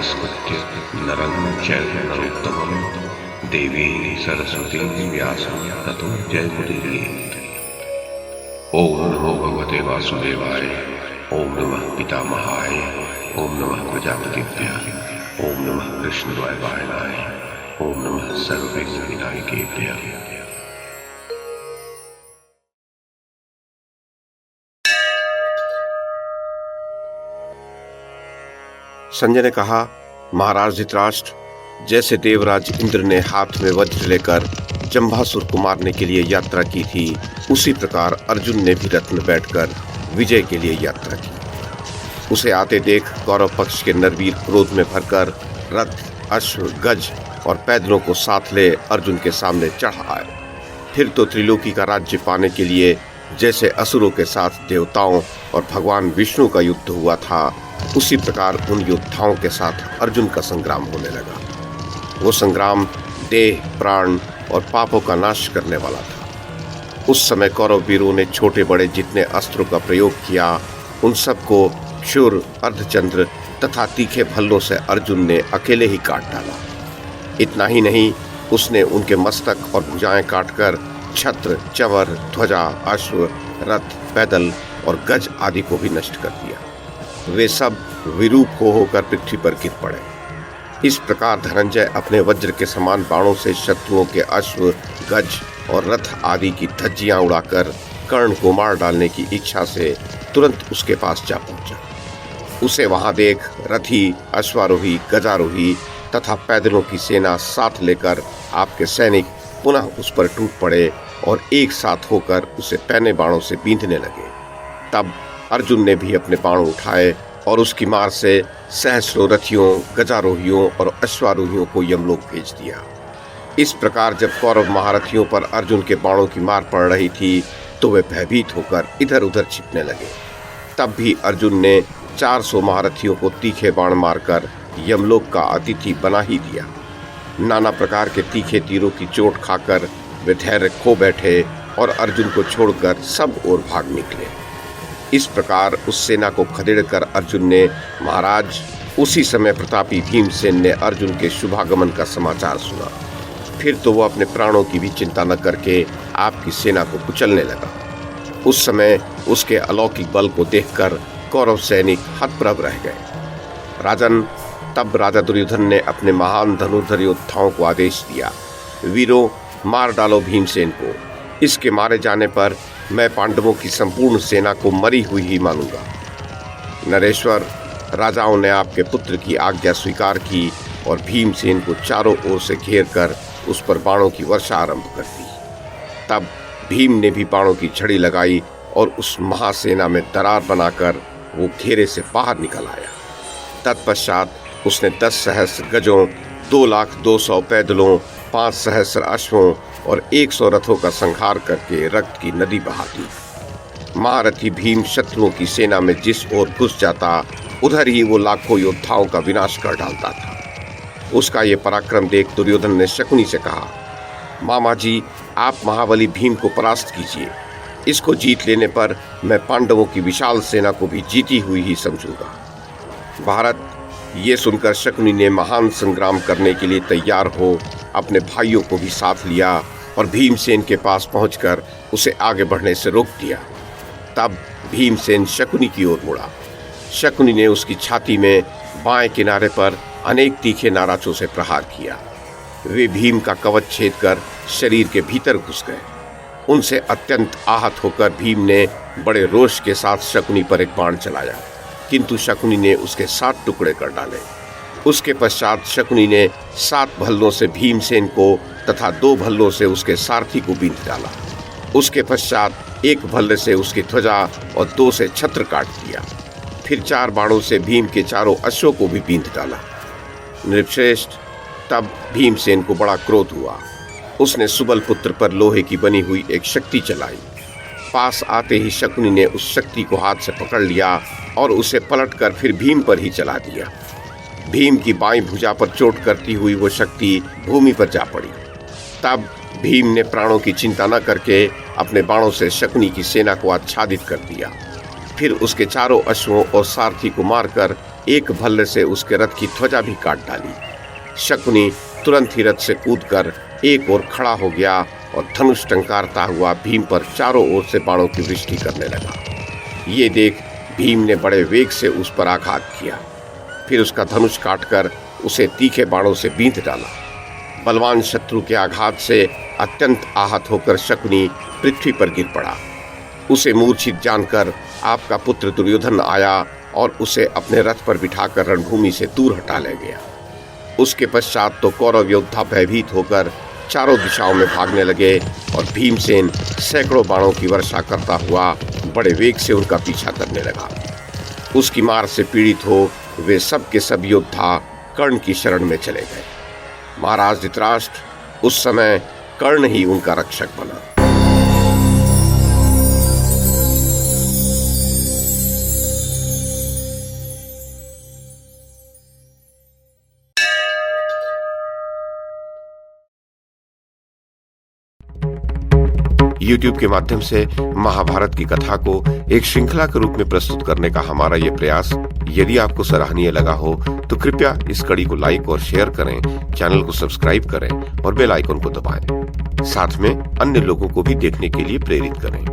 नमस्कृत्य नरं चैव नरोत्तमं देवीं सरस्वतीं व्यासं ततो जयमुदीरयेत्। ओम नमो भगवते वासुदेवाय, ओम नमः पितामहाय, ओम नमः प्रजापतिभ्यः, ओम नमः कृष्णद्वैपायनाय, ओम नमः सर्वविघ्नविनायकेभ्यः। संजय ने कहा, महाराज धृतराष्ट्र, जैसे देवराज इंद्र ने हाथ में वज्र लेकर जंभासुर को मारने के लिए यात्रा की थी, उसी प्रकार अर्जुन ने भी रथ में बैठकर विजय के लिए यात्रा की। उसे आते देख कौरव पक्ष के नरवीर क्रोध में भरकर रथ, अश्व, गज और पैदलों को साथ ले अर्जुन के सामने चढ़ आए। फिर तो त्रिलोकी का राज्य पाने के लिए जैसे असुरों के साथ देवताओं और भगवान विष्णु का युद्ध हुआ था, उसी प्रकार उन योद्धाओं के साथ अर्जुन का संग्राम होने लगा। वो संग्राम देह, प्राण और पापों का नाश करने वाला था। उस समय कौरव वीरों ने छोटे बड़े जितने अस्त्रों का प्रयोग किया, उन सबको शूर, अर्धचंद्र तथा तीखे भल्लों से अर्जुन ने अकेले ही काट डाला। इतना ही नहीं, उसने उनके मस्तक और भुजाएं काटकर छत्र, चंवर, ध्वजा, अश्व, रथ, पैदल और गज आदि को भी नष्ट कर दिया। वे सब विरूप होकर पृथ्वी पर गिर पड़े। इस प्रकार धनंजय अपने वज्र के समान बाणों से शत्रुओं के अश्व, गज और रथ आदि की धज्जियां उड़ाकर कर्ण को मार डालने की इच्छा से तुरंत उसके पास जा पहुंचा। उसे वहां देख रथी, अश्वारोही, गजारोही तथा पैदलों की सेना साथ लेकर आपके सैनिक पुनः उस पर टूट पड़े और एक साथ होकर उसे पैने बाणों से बींधने लगे। तब अर्जुन ने भी अपने बाण उठाए और उसकी मार से सहस्रों रथियों, गजारोहियों और अश्वारोहियों को यमलोक भेज दिया। इस प्रकार जब कौरव महारथियों पर अर्जुन के बाणों की मार पड़ रही थी, तो वे भयभीत होकर इधर उधर छिपने लगे। तब भी अर्जुन ने 400 महारथियों को तीखे बाण मारकर यमलोक का अतिथि बना ही दिया। नाना प्रकार के तीखे तीरों की चोट खाकर वे धैर्य खो बैठे और अर्जुन को छोड़कर सब ओर भाग निकले। इस प्रकार उस सेना को खदेड़कर अर्जुन ने, महाराज, उसी समय प्रतापी भीमसेन ने अर्जुन के शुभागमन का समाचार सुना। फिर तो वो अपने प्राणों की भी चिंता न करके आपकी सेना को कुचलने लगा। उस समय उसके अलौकिक बल को देखकर कौरव सैनिक हतप्रभ रह गए। राजन, तब राजा दुर्योधन ने अपने महान धनुर्धर योद्धाओं को आदेश दिया, वीरों, मार डालो भीमसेन को। इसके मारे जाने पर मैं पांडवों की संपूर्ण सेना को मरी हुई ही मानूंगा। नरेश्वर, राजाओं ने आपके पुत्र की आज्ञा स्वीकार की और भीमसेन को चारों ओर से घेर कर उस पर बाणों की वर्षा आरंभ कर दी। तब भीम ने भी बाणों की झड़ी लगाई और उस महासेना में दरार बनाकर वो घेरे से बाहर निकल आया। तत्पश्चात उसने 10 सहस्र गजों, 2,02,000 पैदलों, 5 सहस्र अश्वों और 100 रथों का संहार करके रक्त की नदी बहा दी। महारथी भीम शत्रुओं की सेना में जिस ओर घुस जाता, उधर ही वो लाखों योद्धाओं का विनाश कर डालता था। उसका ये पराक्रम देख दुर्योधन ने शकुनी से कहा, मामा जी, आप महाबली भीम को परास्त कीजिए। इसको जीत लेने पर मैं पांडवों की विशाल सेना को भी जीती हुई ही समझूंगा। भारत, ये सुनकर शकुनी ने महान संग्राम करने के लिए तैयार हो अपने भाइयों को भी साथ लिया और भीमसेन के पास पहुंचकर उसे आगे बढ़ने से रोक दिया। तब भीमसेन शकुनी की ओर मुड़ा। शकुनी ने उसकी छाती में बाएं किनारे पर अनेक तीखे नाराजों से प्रहार किया। वे भीम का कवच छेद कर शरीर के भीतर घुस गए। उनसे अत्यंत आहत होकर भीम ने बड़े रोष के साथ शकुनी पर एक बाण चलाया, किंतु शकुनी ने उसके 7 टुकड़े कर डाले। उसके पश्चात शकुनी ने 7 भल्लों से भीमसेन को तथा 2 भल्लों से उसके सारथी को बींध डाला। उसके पश्चात 1 भल्ले से उसकी ध्वजा और 2 से छत्र काट दिया। फिर 4 बाणों से भीम के चारों अश्वों को भी बींध डाला। नृपश्रेष्ठ, तब भीमसेन को बड़ा क्रोध हुआ। उसने सुबल पुत्र पर लोहे की बनी हुई एक शक्ति चलाई। पास आते ही शकुनी ने उस शक्ति को हाथ से पकड़ लिया और उसे पलटकर फिर भीम पर ही चला दिया। भीम की बाईं भुजा पर चोट करती हुई वो शक्ति भूमि पर जा पड़ी। तब भीम ने प्राणों की चिंता न करके अपने बाणों से शकुनी की सेना को आच्छादित कर दिया। फिर उसके चारों अश्वों और सारथी को मारकर एक भल्ले से उसके रथ की ध्वजा भी काट डाली। शकुनी तुरंत ही रथ से कूदकर एक ओर खड़ा हो गया और धनुष टंकारता हुआ भीम पर चारों ओर से बाणों की वृष्टि करने लगा। ये देख भीम ने बड़े वेग से उस पर आघात किया, फिर उसका धनुष काटकर उसे तीखे बाणों से बींध डाला। बलवान शत्रु के आघात से अत्यंत आहत होकर शकुनी पृथ्वी पर गिर पड़ा। उसे मूर्छित जानकर आपका पुत्र दुर्योधन आया और उसे अपने रथ पर बिठाकर रणभूमि से दूर हटा ले गया। उसके पश्चात तो कौरव योद्धा भयभीत होकर चारों दिशाओं में भागने लगे और भीमसेन सैकड़ों बाणों की वर्षा करता हुआ बड़े वेग से उनका पीछा करने लगा। उसकी मार से पीड़ित हो वे सब के सब योद्धा कर्ण की शरण में चले गए। महाराज धृतराष्ट्र उस समय कर्ण ही उनका रक्षक बना। YouTube के माध्यम से महाभारत की कथा को एक श्रृंखला के रूप में प्रस्तुत करने का हमारा ये प्रयास यदि आपको सराहनीय लगा हो तो कृपया इस कड़ी को लाइक और शेयर करें, चैनल को सब्सक्राइब करें और बेल आइकन को दबाएं। साथ में अन्य लोगों को भी देखने के लिए प्रेरित करें।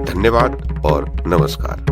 धन्यवाद और नमस्कार।